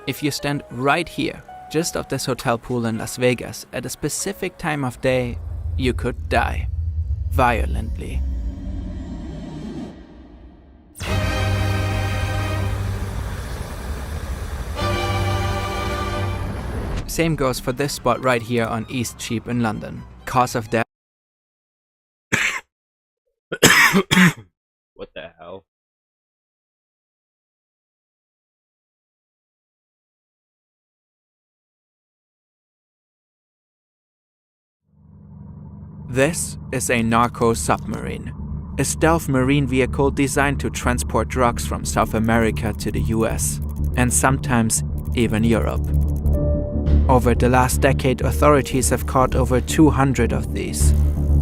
If you stand right here, just off this hotel pool in Las Vegas, at a specific time of day, you could die. Violently. Same goes for this spot right here on East Cheap in London. Cause of death. What the hell? This is a narco submarine, a stealth marine vehicle designed to transport drugs from South America to the US, and sometimes even Europe. Over the last decade, authorities have caught over 200 of these,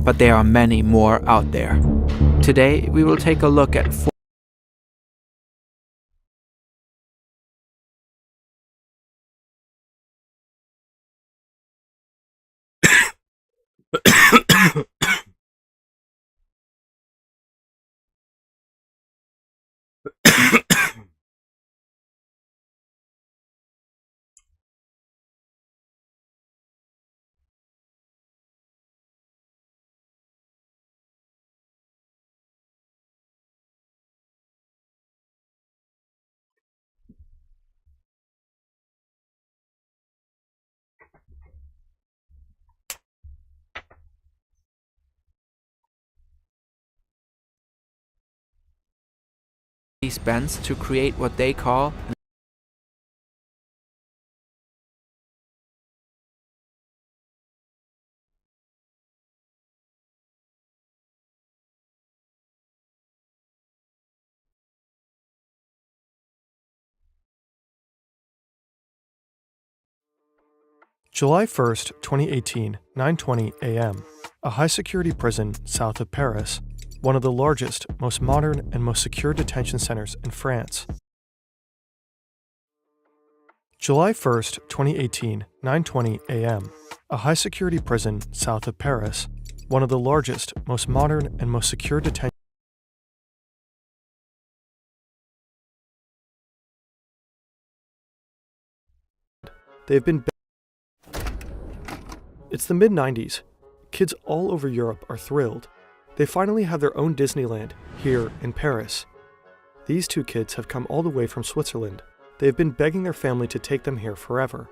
but there are many more out there. Today, we will take a look at these bands to create what they call July 1st, 2018, 9:20 a.m. A high-security prison south of Paris, one of the largest, most modern, and most secure detention centers in France. July 1st, 2018, 9:20 a.m. A high-security prison south of Paris, one of the largest, most modern, and most secure detention. They've been. It's the mid-90s. Kids all over Europe are thrilled. They finally have their own Disneyland here in Paris. These two kids have come all the way from Switzerland. They have been begging their family to take them here forever.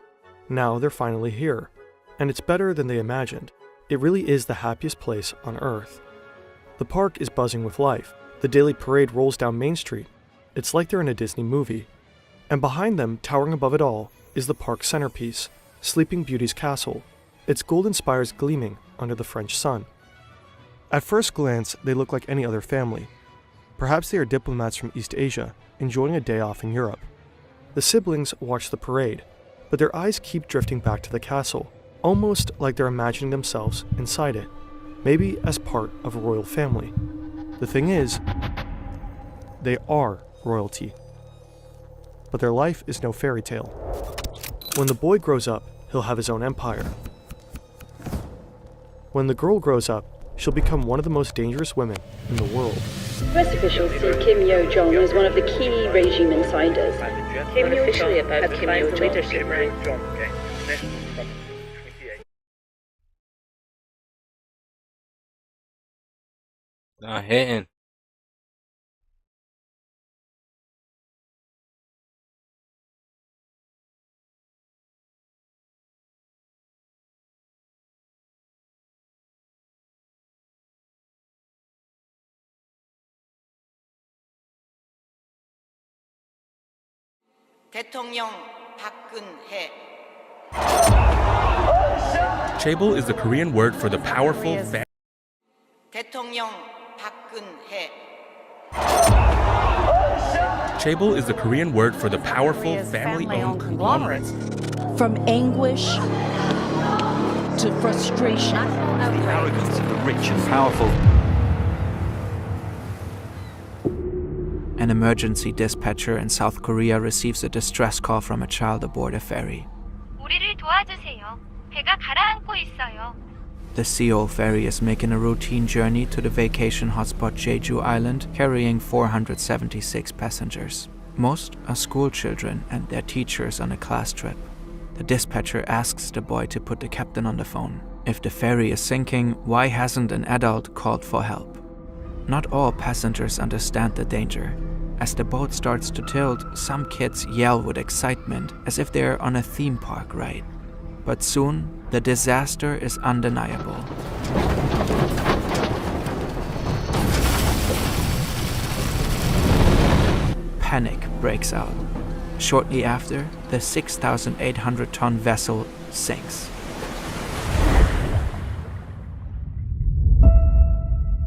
Now they're finally here. And it's better than they imagined. It really is the happiest place on Earth. The park is buzzing with life. The daily parade rolls down Main Street. It's like they're in a Disney movie. And behind them, towering above it all, is the park's centerpiece, Sleeping Beauty's castle, its golden spires gleaming under the French sun. At first glance, they look like any other family. Perhaps they are diplomats from East Asia, enjoying a day off in Europe. The siblings watch the parade, but their eyes keep drifting back to the castle, almost like they're imagining themselves inside it, maybe as part of a royal family. The thing is, they are royalty. But their life is no fairy tale. When the boy grows up, he'll have his own empire. When the girl grows up, she'll become one of the most dangerous women in the world. US officials see Kim Yo-jong as one of the key regime insiders. Kim Yo-jong about Kim Yo-jong. Not hitting. 대통령 박근혜. Chaebol is the Korean word for the powerful 대통령 박근혜. Chaebol is the Korean word for the powerful family-owned conglomerate. From anguish to frustration. The arrogance of the rich and powerful. An emergency dispatcher in South Korea receives a distress call from a child aboard a ferry. 우리를 도와주세요. 배가 가라앉고 있어요. The Seoul ferry is making a routine journey to the vacation hotspot Jeju Island, carrying 476 passengers. Most are school children and their teachers on a class trip. The dispatcher asks the boy to put the captain on the phone. If the ferry is sinking, why hasn't an adult called for help? Not all passengers understand the danger. As the boat starts to tilt, some kids yell with excitement as if they're on a theme park ride. But soon, the disaster is undeniable. Panic breaks out. Shortly after, the 6,800-ton vessel sinks.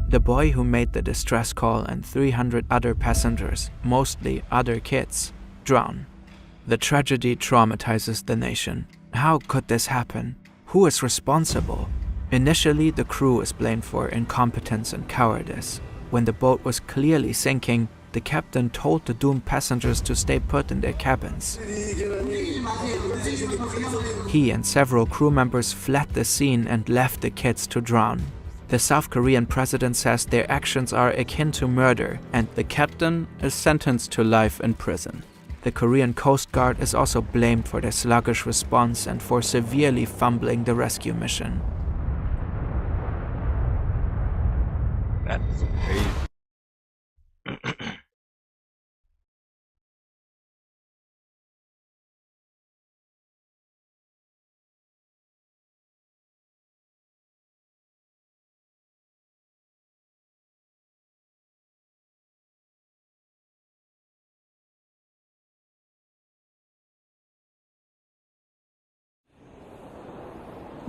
The boy who made the distress call and 300 other passengers, mostly other kids, drown. The tragedy traumatizes the nation. How could this happen? Who is responsible? Initially, the crew is blamed for incompetence and cowardice. When the boat was clearly sinking, the captain told the doomed passengers to stay put in their cabins. He and several crew members fled the scene and left the kids to drown. The South Korean president says their actions are akin to murder, and the captain is sentenced to life in prison. The Korean Coast Guard is also blamed for their sluggish response and for severely fumbling the rescue mission. That's crazy.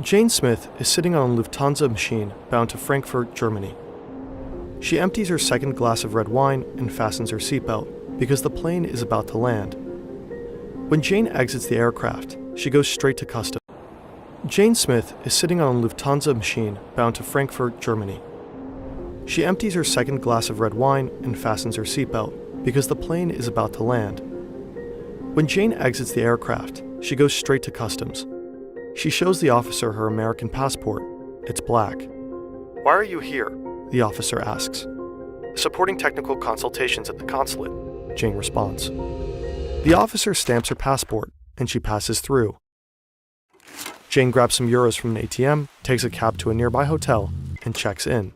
Jane Smith is sitting on a Lufthansa machine bound to Frankfurt, Germany. She empties her second glass of red wine and fastens her seatbelt because the plane is about to land. When Jane exits the aircraft, she goes straight to customs. Jane Smith is sitting on a Lufthansa machine bound to Frankfurt, Germany. She empties her second glass of red wine and fastens her seatbelt because the plane is about to land. When Jane exits the aircraft, she goes straight to customs. She shows the officer her American passport. It's black. "Why are you here?" the officer asks. "Supporting technical consultations at the consulate," Jane responds. The officer stamps her passport, and she passes through. Jane grabs some euros from an ATM, takes a cab to a nearby hotel, and checks in.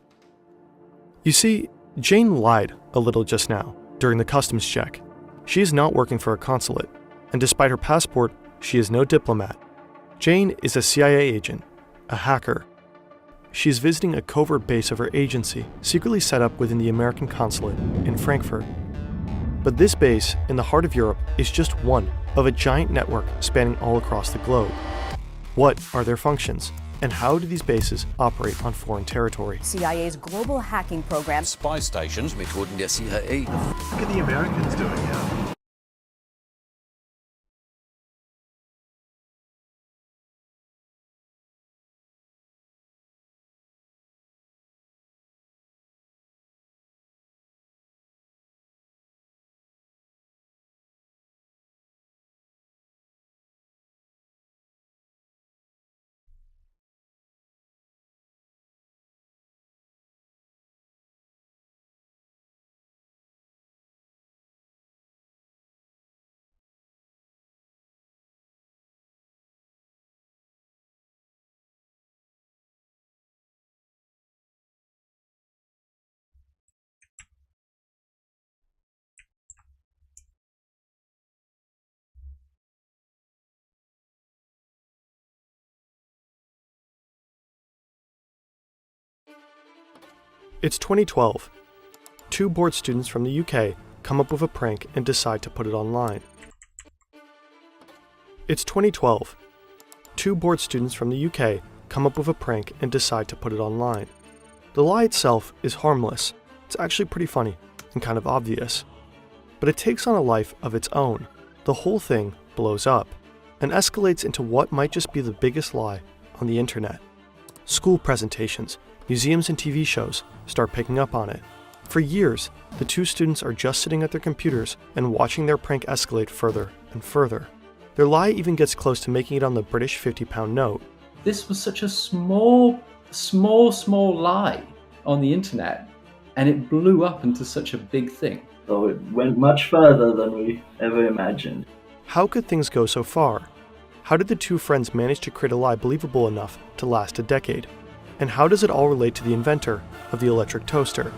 You see, Jane lied a little just now, during the customs check. She is not working for a consulate, and despite her passport, she is no diplomat. Jane is a CIA agent, a hacker. She is visiting a covert base of her agency, secretly set up within the American consulate in Frankfurt. But this base, in the heart of Europe, is just one of a giant network spanning all across the globe. What are their functions? And how do these bases operate on foreign territory? CIA's global hacking program. Spy stations, Methoden der CIA. What are the Americans doing now? It's 2012. Two bored students from the UK come up with a prank and decide to put it online. It's 2012. Two bored students from the UK come up with a prank and decide to put it online. The lie itself is harmless. It's actually pretty funny and kind of obvious. But it takes on a life of its own. The whole thing blows up and escalates into what might just be the biggest lie on the internet. School presentations, museums and TV shows start picking up on it. For years, the two students are just sitting at their computers and watching their prank escalate further and further. Their lie even gets close to making it on the British £50 note. This was such a small lie on the internet, and it blew up into such a big thing. So it went much further than we ever imagined. How could things go so far? How did the two friends manage to create a lie believable enough to last a decade? And how does it all relate to the inventor of the electric toaster?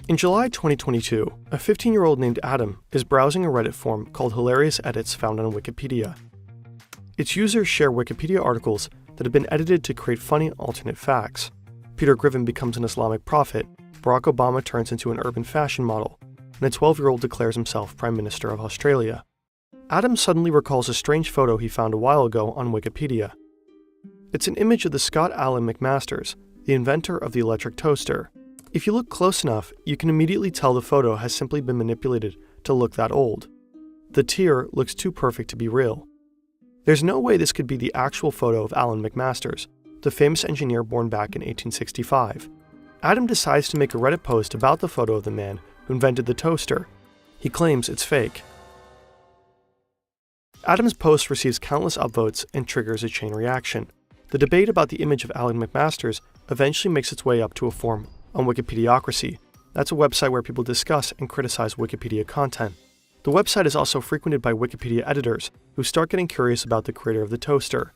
In July 2022, a 15-year-old named Adam is browsing a Reddit forum called Hilarious Edits found on Wikipedia. Its users share Wikipedia articles that have been edited to create funny alternate facts. Peter Griffin becomes an Islamic prophet, Barack Obama turns into an urban fashion model, and a 12-year-old declares himself Prime Minister of Australia. Adam suddenly recalls a strange photo he found a while ago on Wikipedia. It's an image of the Scott Allan McMasters, the inventor of the electric toaster. If you look close enough, you can immediately tell the photo has simply been manipulated to look that old. The tear looks too perfect to be real. There's no way this could be the actual photo of Allan McMasters, the famous engineer born back in 1865. Adam decides to make a Reddit post about the photo of the man who invented the toaster. He claims it's fake. Adam's post receives countless upvotes and triggers a chain reaction. The debate about the image of Allan McMasters eventually makes its way up to a forum on Wikipediocracy. That's a website where people discuss and criticize Wikipedia content. The website is also frequented by Wikipedia editors who start getting curious about the creator of the toaster.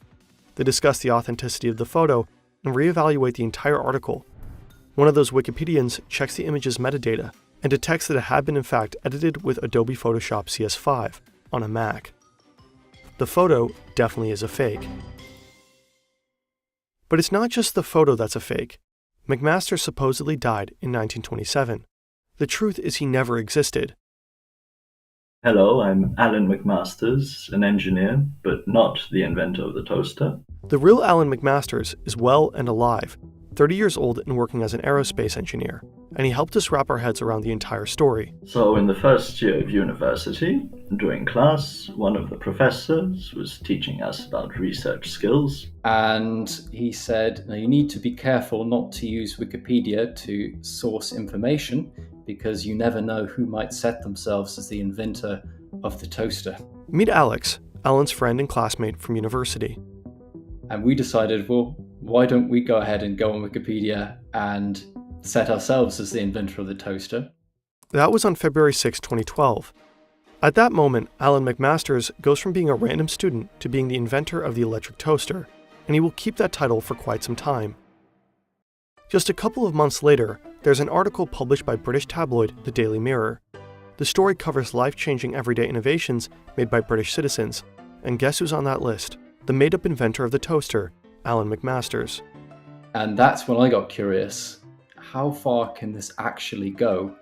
They discuss the authenticity of the photo and reevaluate the entire article. One of those Wikipedians checks the image's metadata and detects that it had been in fact edited with Adobe Photoshop CS5 on a Mac. The photo definitely is a fake. But it's not just the photo that's a fake. McMaster supposedly died in 1927. The truth is he never existed. Hello, I'm Allan McMasters, an engineer, but not the inventor of the toaster. The real Allan McMasters is well and alive, 30 years old and working as an aerospace engineer, and he helped us wrap our heads around the entire story. So in the first year of university, during class, one of the professors was teaching us about research skills. And he said, you need to be careful not to use Wikipedia to source information because you never know who might set themselves as the inventor of the toaster. Meet Alex, Allan's friend and classmate from university. And we decided, well, why don't we go ahead and go on Wikipedia and set ourselves as the inventor of the toaster? That was on February 6, 2012. At that moment, Allan McMasters goes from being a random student to being the inventor of the electric toaster, and he will keep that title for quite some time. Just a couple of months later, there's an article published by British tabloid The Daily Mirror. The story covers life-changing everyday innovations made by British citizens, and guess who's on that list? The made-up inventor of the toaster, Allan McMasters. And that's when I got curious. How far can this actually go?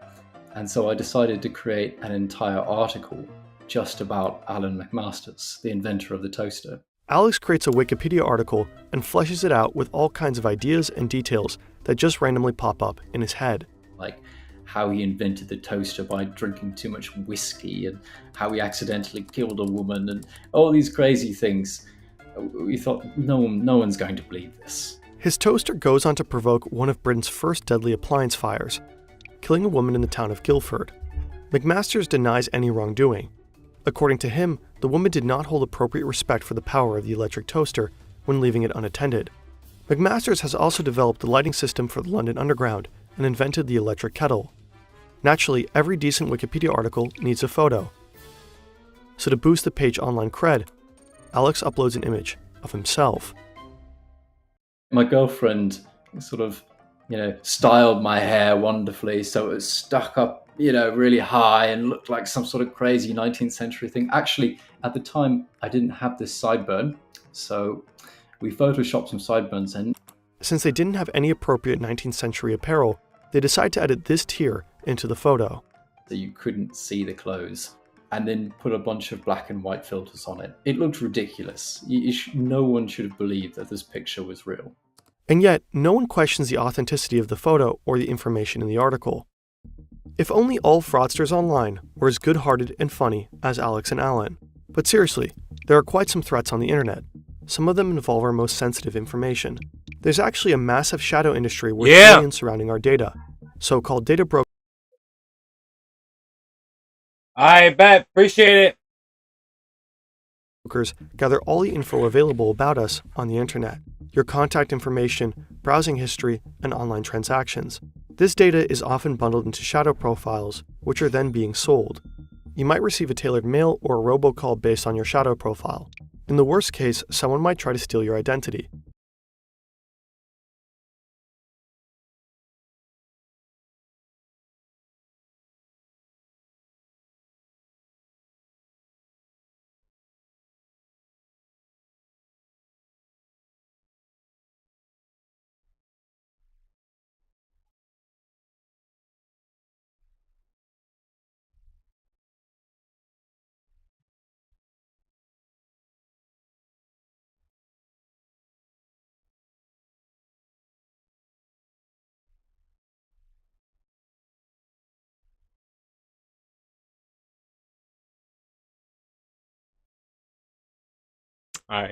And so I decided to create an entire article just about Allan McMasters, the inventor of the toaster. Alex creates a Wikipedia article and fleshes it out with all kinds of ideas and details that just randomly pop up in his head. Like how he invented the toaster by drinking too much whiskey, and how he accidentally killed a woman, and all these crazy things. We thought, no one's going to believe this. His toaster goes on to provoke one of Britain's first deadly appliance fires, killing a woman in the town of Guildford. McMasters denies any wrongdoing. According to him, the woman did not hold appropriate respect for the power of the electric toaster when leaving it unattended. McMasters has also developed the lighting system for the London Underground and invented the electric kettle. Naturally, every decent Wikipedia article needs a photo. So to boost the page online cred, Alex uploads an image of himself. My girlfriend sort of, styled my hair wonderfully so it was stuck up, really high and looked like some sort of crazy 19th century thing. Actually, at the time, I didn't have this sideburn, so we photoshopped some sideburns in. Since they didn't have any appropriate 19th century apparel, they decided to edit this tear into the photo. So you couldn't see the clothes, and then put a bunch of black and white filters on it. It looked ridiculous. No one should have believed that this picture was real. And yet, no one questions the authenticity of the photo or the information in the article. If only all fraudsters online were as good-hearted and funny as Alex and Allan. But seriously, there are quite some threats on the internet. Some of them involve our most sensitive information. There's actually a massive shadow industry worth billions surrounding our data, so-called data brokers. I bet. Appreciate it. Brokers gather all the info available about us on the internet, your contact information, browsing history, and online transactions. This data is often bundled into shadow profiles, which are then being sold. You might receive a tailored mail or a robocall based on your shadow profile. In the worst case, someone might try to steal your identity. Alright,